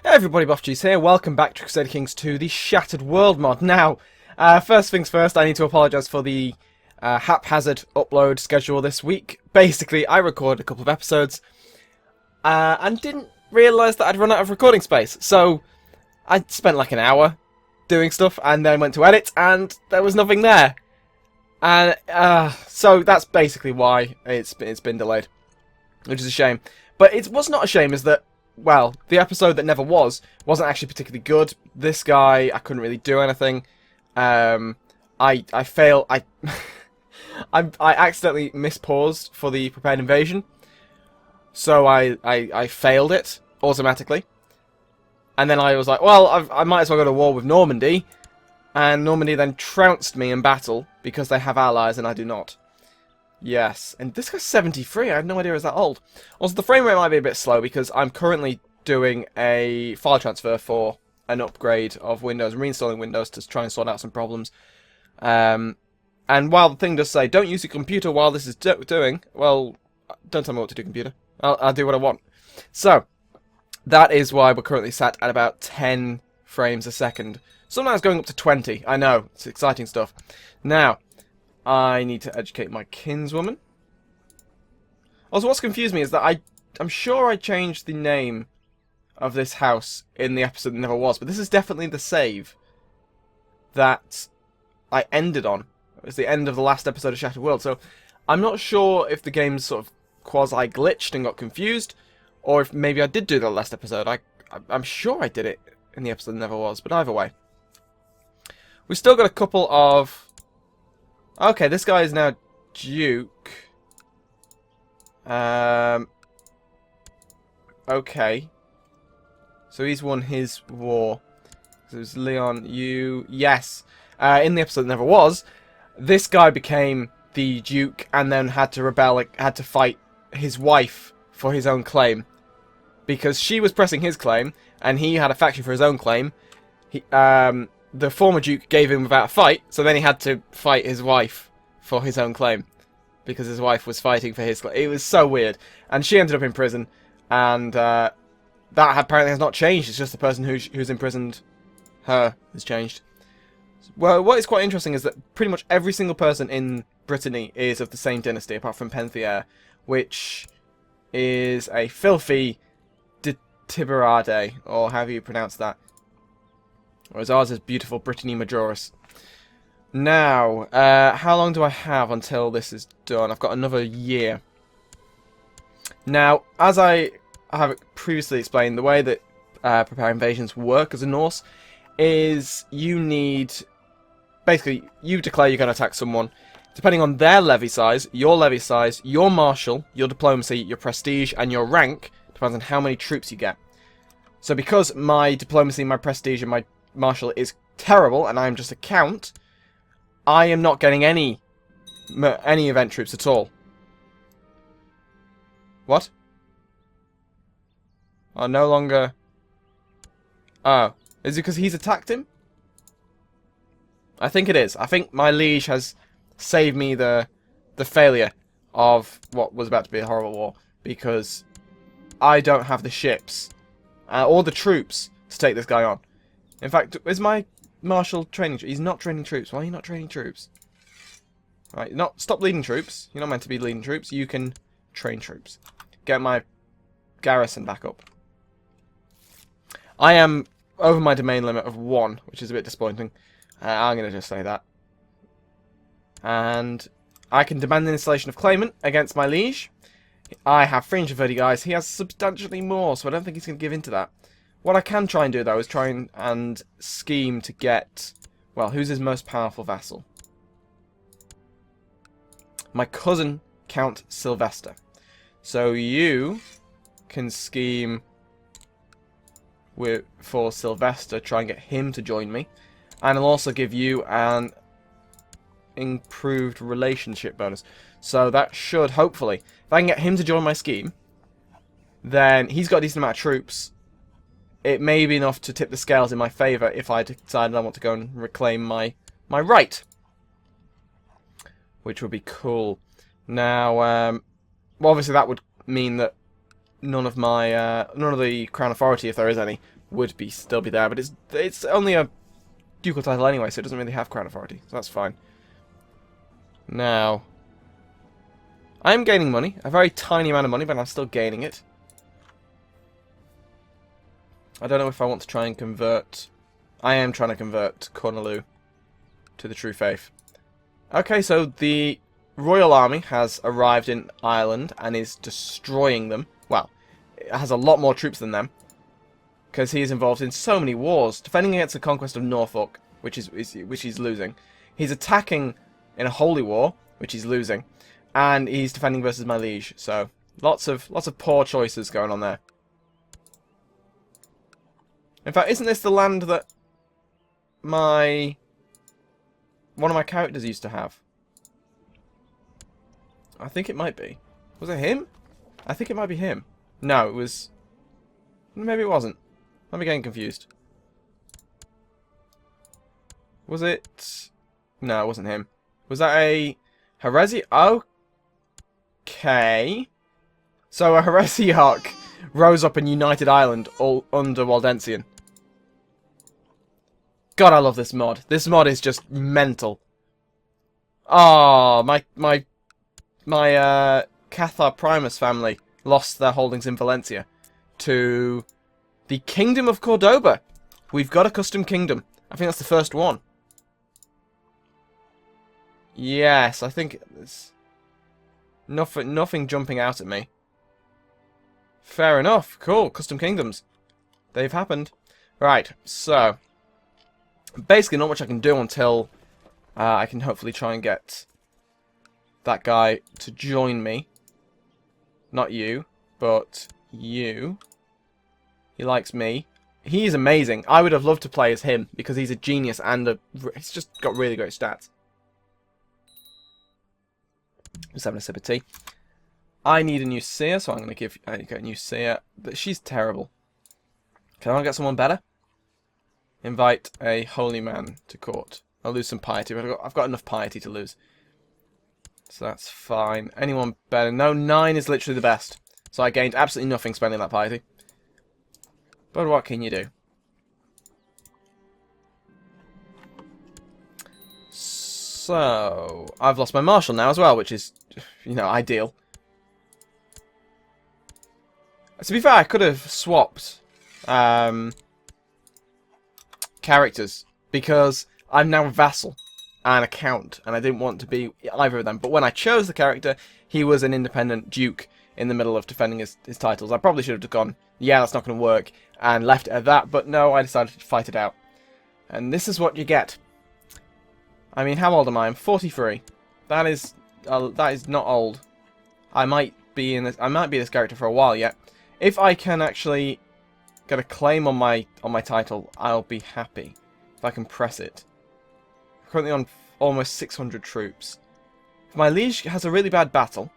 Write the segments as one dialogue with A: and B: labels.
A: Hey everybody, BuffG's here. Welcome back to Crusader Kings 2, the Shattered World mod. Now, first things first, I need to apologise for the haphazard upload schedule this week. Basically, I recorded a couple of episodes and didn't realise that I'd run out of recording space. So, I spent like an hour doing stuff and then went to edit and there was nothing there. And so that's basically why it's been delayed, which is a shame. But what's not a shame is that, well, the episode that never wasn't actually particularly good. This guy, I couldn't really do anything. I failed. I accidentally mispaused for the prepared invasion, so I failed it automatically. And then I was like, well, I might as well go to war with Normandy, and Normandy then trounced me in battle because they have allies and I do not. Yes, and this guy's 73, I had no idea he was that old. Also, the frame rate might be a bit slow because I'm currently doing a file transfer for an upgrade of Windows, reinstalling Windows to try and sort out some problems. And while the thing does say, don't use your computer while this is doing, well, don't tell me what to do, computer. I'll do what I want. So, that is why we're currently sat at about 10 frames a second. Sometimes going up to 20, I know, it's exciting stuff. Now, I need to educate my kinswoman. Also, what's confused me is that I'm sure I changed the name of this house in the episode that never was, but this is definitely the save that I ended on. It was the end of the last episode of Shattered World, so I'm not sure if the game sort of quasi-glitched and got confused, or if maybe I did do the last episode. I'm sure I did it in the episode that never was, but either way. We've still got a couple of... Okay, this guy is now Duke. Okay. So he's won his war. So it was Leon, you... Yes. In the episode that never was, this guy became the Duke and then had to rebel, had to fight his wife for his own claim. Because she was pressing his claim, and he had a faction for his own claim. The former Duke gave in without a fight, so then he had to fight his wife for his own claim. Because his wife was fighting for his claim. It was so weird. And she ended up in prison, and that apparently has not changed. It's just the person who's imprisoned her has changed. Well, what is quite interesting is that pretty much every single person in Brittany is of the same dynasty, apart from Penthier, which is a filthy Tiberade, or however you pronounce that. Whereas ours is beautiful Brittany Majoris. Now, how long do I have until this is done? I've got another year. Now, as I have previously explained, the way that prepare invasions work as a Norse is you need... Basically, you declare you're going to attack someone. Depending on their levy size, your martial, your diplomacy, your prestige, and your rank, depends on how many troops you get. So because my diplomacy, my prestige, and my martial is terrible, and I'm just a count, I am not getting any event troops at all. What? Oh, no longer... Oh. Is it because he's attacked him? I think it is. I think my liege has saved me the failure of what was about to be a horrible war, because I don't have the ships or the troops to take this guy on. In fact, is my marshal training? He's not training troops. Why are you not training troops? Right, stop leading troops. You're not meant to be leading troops. You can train troops. Get my garrison back up. I am over my domain limit of 1, which is a bit disappointing. I'm going to just say that. And I can demand the installation of claimant against my liege. I have 330 guys. He has substantially more, so I don't think he's going to give in to that. What I can try and do, though, is try and scheme to get... Well, who's his most powerful vassal? My cousin, Count Sylvester. So you can scheme for Sylvester, try and get him to join me. And I'll also give you an improved relationship bonus. So that should, hopefully, if I can get him to join my scheme, then he's got a decent amount of troops. It may be enough to tip the scales in my favour if I decide I want to go and reclaim my right. Which would be cool. Now, well, obviously that would mean that none of the Crown Authority, if there is any, would still be there, but it's only a ducal title anyway, so it doesn't really have crown authority, so that's fine. Now, I am gaining money, a very tiny amount of money, but I'm still gaining it. I don't know if I want to try and convert. I am trying to convert Corneloo to the true faith. Okay, so the royal army has arrived in Ireland and is destroying them. Well, it has a lot more troops than them, because he is involved in so many wars, defending against the conquest of Norfolk, which he's losing. He's attacking in a holy war, which he's losing, and he's defending versus my liege. So lots of poor choices going on there. In fact, isn't this the land that one of my characters used to have? I think it might be. Was it him? I think it might be him. No, it was. Maybe it wasn't. I'm getting confused. Was it? No, it wasn't him. Was that a heresy? Okay. So a heresiarch rose up and united Ireland all under Waldensian. God, I love this mod. This mod is just mental. Oh, my Cathar Primus family lost their holdings in Valencia to the Kingdom of Cordoba. We've got a custom kingdom. I think that's the first one. Yes, I think there's nothing jumping out at me. Fair enough. Cool. Custom kingdoms. They've happened. Right, so basically not much I can do until I can hopefully try and get that guy to join me. Not you, but you. He likes me. He's amazing. I would have loved to play as him because he's a genius and he's just got really great stats. Just having a sip of tea. I need a new seer, so I'm going to get a new seer, but she's terrible. Can I get someone better? Invite a holy man to court. I'll lose some piety, but I've got enough piety to lose. So that's fine. Anyone better? No, 9 is literally the best. So I gained absolutely nothing spending that piety. But what can you do? So, I've lost my marshal now as well, which is, you know, ideal. To be fair, I could have swapped characters, because I'm now a vassal and a count, and I didn't want to be either of them. But when I chose the character, he was an independent duke in the middle of defending his titles. I probably should have gone, yeah, that's not going to work, and left it at that, but no, I decided to fight it out. And this is what you get. I mean, how old am I? I'm 43. That is not old. I might be this character for a while yet. If I can actually get a claim on my title, I'll be happy. If I can press it. I'm currently on almost 600 troops. If my liege has a really bad battle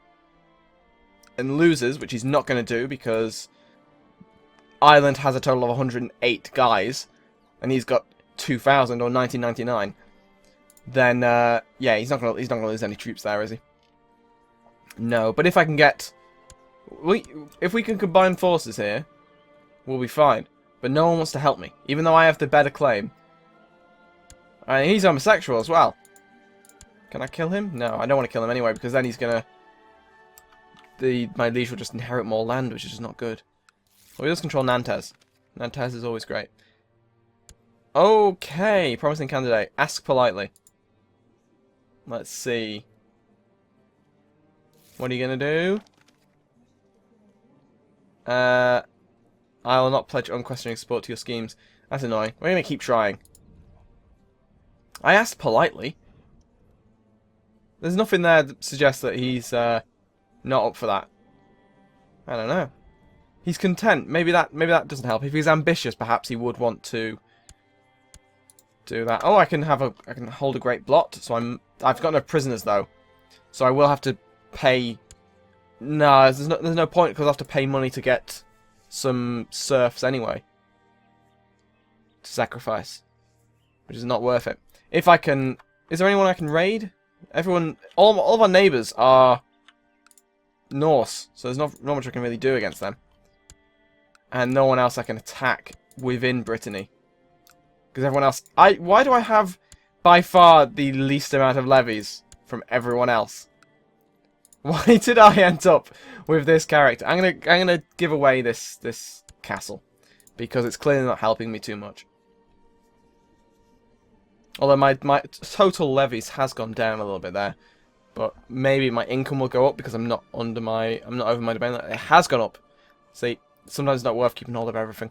A: and loses, which he's not going to do because Ireland has a total of 108 guys, and he's got 2,000 or 1999. Then yeah, he's not gonna lose any troops there, is he? No, but if I can get, if we can combine forces here, we'll be fine. But no one wants to help me, even though I have the better claim. He's homosexual as well. Can I kill him? No, I don't want to kill him anyway, because then he's gonna. My liege will just inherit more land, which is just not good. Well, he does control Nantes. Nantes is always great. Okay, promising candidate. Ask politely. Let's see. What are you going to do? I will not pledge unquestioning support to your schemes. That's annoying. We're going to keep trying. I asked politely. There's nothing there that suggests that he's not up for that. I don't know. He's content. Maybe that doesn't help. If he's ambitious, perhaps he would want to do that. Oh, I can hold a great blot. So I've got no prisoners though, so I will have to pay. No, there's no point because I have to pay money to get some serfs anyway to sacrifice, which is not worth it. If I can, is there anyone I can raid? Everyone, all of our neighbours are Norse, so there's not much I can really do against them, and no one else I can attack within Brittany. Because everyone else... Why do I have, by far, the least amount of levies from everyone else? Why did I end up with this character? I'm gonna give away this castle. Because it's clearly not helping me too much. Although my total levies has gone down a little bit there. But maybe my income will go up because I'm not over my domain limit. It has gone up. See, sometimes it's not worth keeping hold of everything.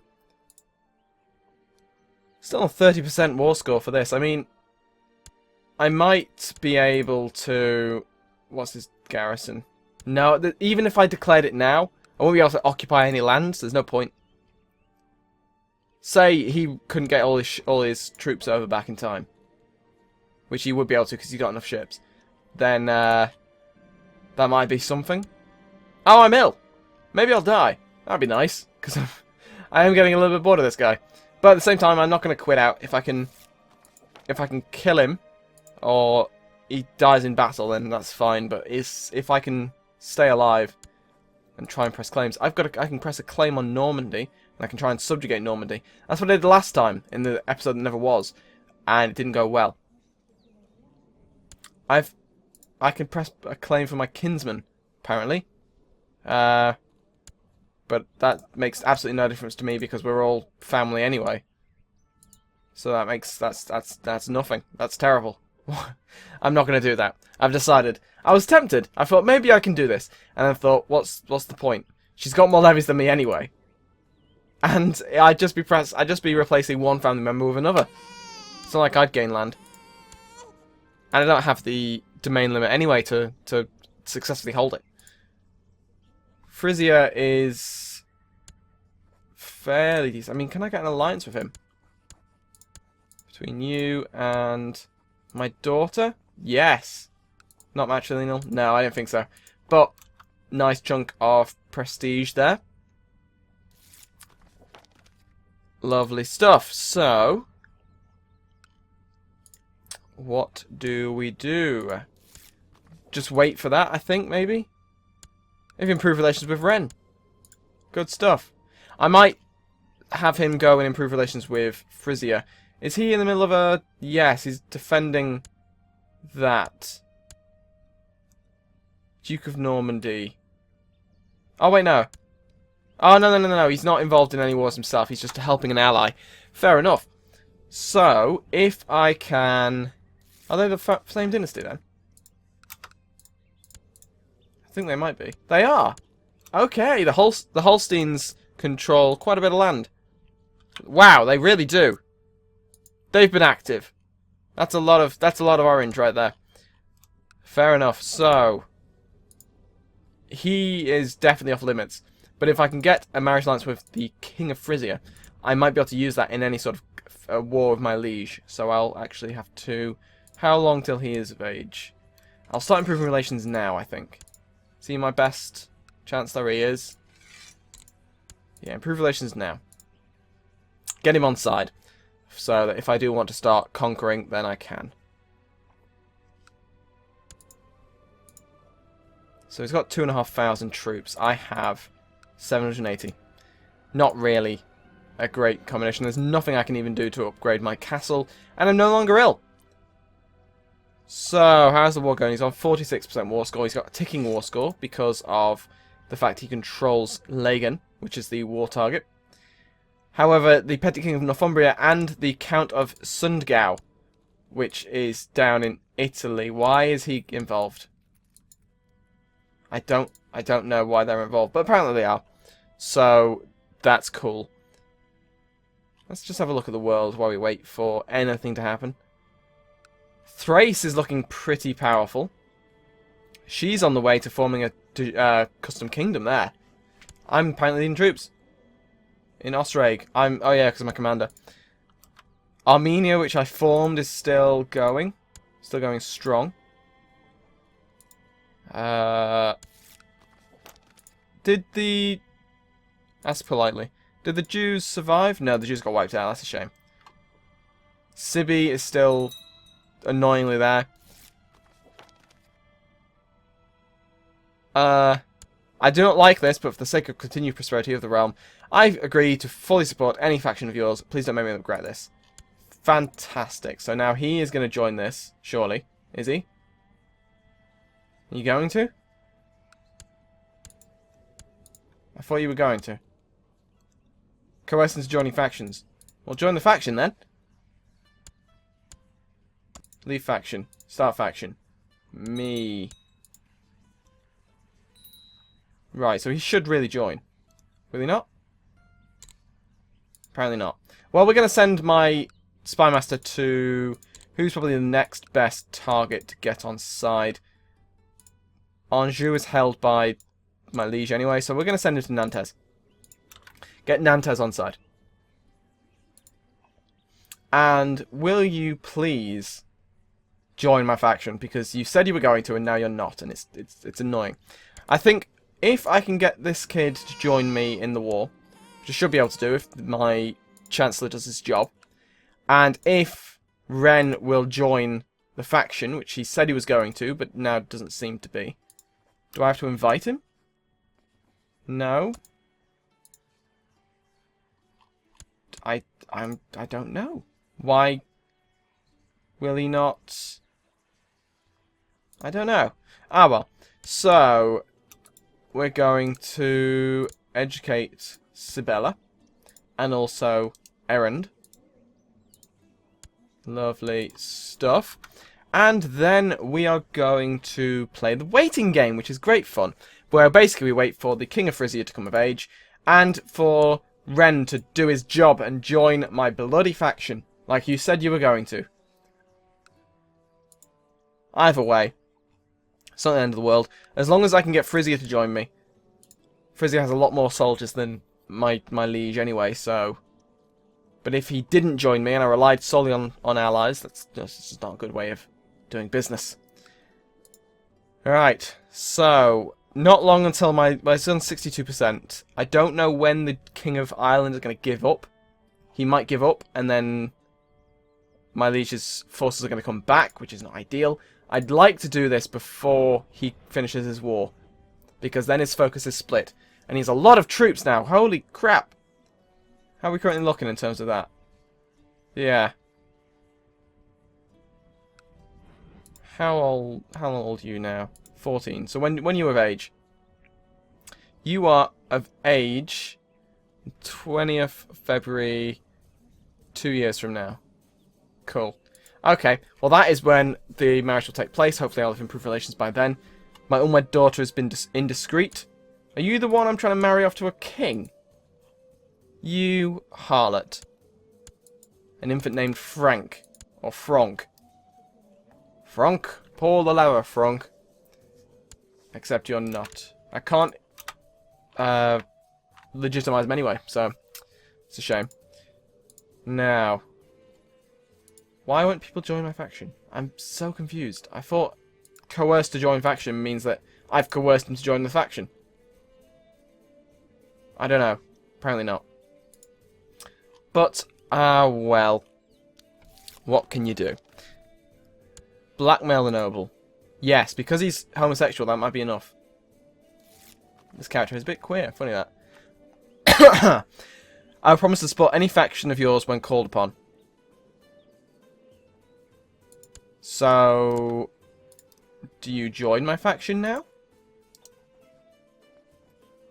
A: Still on 30% war score for this. I mean, I might be able to... What's his garrison? No, even if I declared it now, I won't be able to occupy any lands. There's no point. Say he couldn't get all his troops over back in time. Which he would be able to because he's got enough ships. Then, that might be something. Oh, I'm ill. Maybe I'll die. That'd be nice, because I am getting a little bit bored of this guy. But at the same time, I'm not going to quit out. If I can kill him, or he dies in battle, then that's fine. But if I can stay alive and try and press claims, I can press a claim on Normandy, and I can try and subjugate Normandy. That's what I did last time in the episode that never was, and it didn't go well. I can press a claim for my kinsman, apparently. But that makes absolutely no difference to me because we're all family anyway. So that's nothing. That's terrible. I'm not going to do that. I've decided. I was tempted. I thought maybe I can do this, and I thought, what's the point? She's got more levies than me anyway, and I'd just be replacing one family member with another. It's not like I'd gain land, and I don't have the domain limit anyway to successfully hold it. Frisia is fairly decent. I mean, can I get an alliance with him? Between you and my daughter? Yes. Not matrilineal? No, I don't think so. But, nice chunk of prestige there. Lovely stuff. So, what do we do? Just wait for that, I think, maybe? Maybe improve relations with Ren. Good stuff. I might have him go and improve relations with Frisia. Is he in the middle of a... Yes, he's defending that. Duke of Normandy. Oh, wait, no. Oh, no. He's not involved in any wars himself. He's just helping an ally. Fair enough. So, if I can... Are they the same dynasty, then? I think they might be. They are! Okay, the Holsteins control quite a bit of land. Wow, they really do. They've been active. That's a lot of orange right there. Fair enough. So he is definitely off limits. But if I can get a marriage alliance with the King of Frisia, I might be able to use that in any sort of war with my liege. So I'll actually have to... How long till he is of age? I'll start improving relations now, I think. See my best chance there he is. Yeah, improve relations now. Get him on side. So that if I do want to start conquering, then I can. So he's got 2,500 troops. I have 780. Not really a great combination. There's nothing I can even do to upgrade my castle. And I'm no longer ill. So, how's the war going? He's on 46% war score. He's got a ticking war score because of the fact he controls Lagan, which is the war target. However, the Petty King of Northumbria and the Count of Sundgau, which is down in Italy. Why is he involved? I don't know why they're involved, but apparently they are. So, that's cool. Let's just have a look at the world while we wait for anything to happen. Thrace is looking pretty powerful. She's on the way to forming a custom kingdom there. I'm apparently leading troops. In Osraig. Oh yeah, because I'm a commander. Armenia, which I formed, is still going. Still going strong. Did the... Ask politely. Did the Jews survive? No, the Jews got wiped out. That's a shame. Sibi is still... annoyingly there. I do not like this, but for the sake of continued prosperity of the realm, I agree to fully support any faction of yours. Please don't make me regret this. Fantastic. So now he is going to join this, surely. Is he? Are you going to? I thought you were going to. Coerce into joining factions. Well, join the faction then. Leave faction. Start faction. Me. Right, so he should really join. Will he not? Apparently not. Well, we're going to send my Spymaster to... Who's probably the next best target to get on side? Anjou is held by my liege anyway, so we're going to send him to Nantes. Get Nantes on side. And will you please join my faction? Because you said you were going to, and now you're not, and it's annoying. I think if I can get this kid to join me in the war, which I should be able to do if my Chancellor does his job, and if Ren will join the faction, which he said he was going to, but now doesn't seem to be. Do I have to invite him? No. I don't know. Why will he not? I don't know. Ah well. So we're going to educate Sibella and also Erend. Lovely stuff. And then we are going to play the waiting game, which is great fun, where basically we wait for the King of Frisia to come of age and for Ren to do his job and join my bloody faction, like you said you were going to. Either way, it's not the end of the world. As long as I can get Frisia to join me. Frisia has a lot more soldiers than my liege anyway, so... But if he didn't join me and I relied solely on allies, that's just not a good way of doing business. Alright, so... Not long until my son's 62%. I don't know when the King of Ireland is going to give up. He might give up, and then my liege's forces are going to come back, which is not ideal. I'd like to do this before he finishes his war, because then his focus is split. And he has a lot of troops now. Holy crap! How are we currently looking in terms of that? Yeah. How old are you now? 14. So when you're of age? You are of age 20th February 2 years from now. Cool. Okay, well that is when the marriage will take place. Hopefully I'll have improved relations by then. My unwed daughter has been indiscreet. Are you the one I'm trying to marry off to a king? You harlot. An infant named Frank. Or Franck. Franck? Paul the Lower, Franck. Except you're not. I can't legitimize him anyway, so it's a shame. Now, why won't people join my faction? I'm so confused. I thought coerce to join faction means that I've coerced him to join the faction. I don't know. Apparently not. But, well. What can you do? Blackmail the noble. Yes, because he's homosexual, that might be enough. This character is a bit queer. Funny that. I promise to support any faction of yours when called upon. So, do you join my faction now?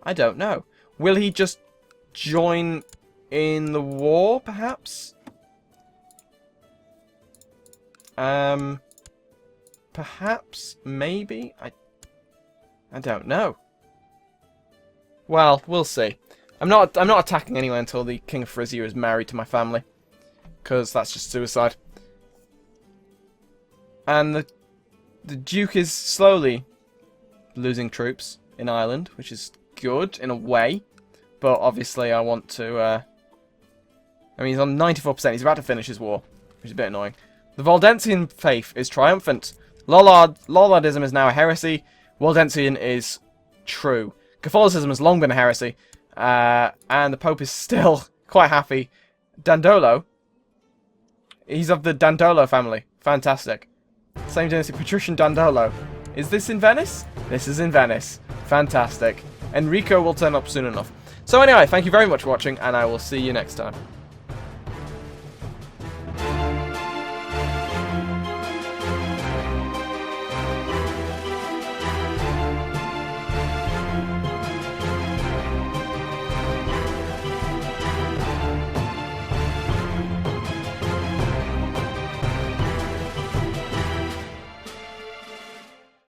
A: I don't know. Will he just join in the war, perhaps? Perhaps? Maybe? I don't know. Well, we'll see. I'm not attacking anyone until the King of Frisia is married to my family, because that's just suicide. And the Duke is slowly losing troops in Ireland, which is good in a way, but obviously I want to. I mean, he's on 94%. He's about to finish his war, which is a bit annoying. The Waldensian faith is triumphant. Lollardism is now a heresy. Waldensian is true. Catholicism has long been a heresy. And the Pope is still quite happy. Dandolo. He's of the Dandolo family. Fantastic. Same dynasty, Patrician Dandolo. Is this in Venice? This is in Venice. Fantastic. Enrico will turn up soon enough. So anyway, thank you very much for watching, and I will see you next time.